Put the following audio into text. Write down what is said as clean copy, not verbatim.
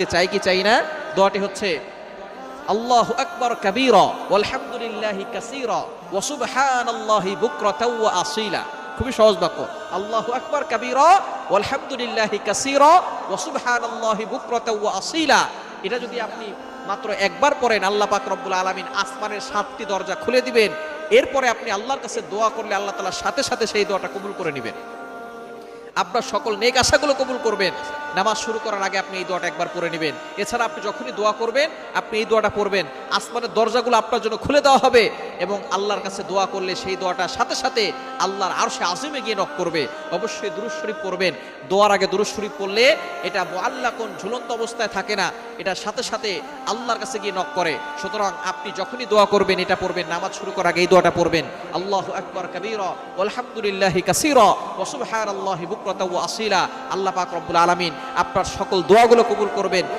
চাই কি চাই না? দোয়াটি হচ্ছে আল্লাহু আকবার কাবীরা ওয়ালহামদুলিল্লাহি কাসীরা ওয়া সুবহানাল্লাহি বুকরাতাও ওয়া আসীলা। খুবই সহজ বাক্য। আল্লাহু আকবার কাবীরা ওয়ালহামদুলিল্লাহি কাসীরা ওয়া সুবহানাল্লাহি বুকরাতাও ওয়া আসীলা। এটা যদি আপনি মাত্র একবার পড়েন, আল্লাহ পাক রব্বুল আলামিন আসমানের 7টি দরজা খুলে দিবেন। এরপরে আপনি আল্লাহর কাছে দোয়া করলে আল্লাহ তাআলা সাথে সাথে সেই দোয়াটা কবুল করে নেবেন। আপনার সকল নেক আশাগুলো কবুল করবেন। নামাজ শুরু করার আগে আপনি এই দোয়াটা একবার পড়ে নেবেন। এছাড়া আপনি যখনই দোয়া করবেন আপনি এই দোয়াটা পড়বেন, আসমানের দরজাগুলো আপনার জন্য খুলে দেওয়া হবে এবং আল্লাহর কাছে দোয়া করলে সেই দোয়াটা সাথে সাথে আল্লাহর আরশে আজিমে গিয়ে নক করবে। অবশ্যই দুরূদ শরীফ পড়বেন। দোয়ার আগে দুরূদ শরীফ পড়লে এটা মুআল্লাকুন, ঝুলন্ত অবস্থায় থাকে না, এটা সাথে সাথে আল্লাহর কাছে গিয়ে নক করে। সুতরাং আপনি যখনই দোয়া করবেন এটা পড়বেন, নামাজ শুরু করার আগে এই দোয়াটা পড়বেন, আল্লাহু আকবার কাবীরা ওয়ালহামদুলিল্লাহি কাসীরা ওয়া সুবহানাল্লাহি বুকরাতাও ওয়া আসীলা। আল্লাহ পাক রব্বুল আলামিন আপনার সকল দোয়াগুলো কবুল করবেন।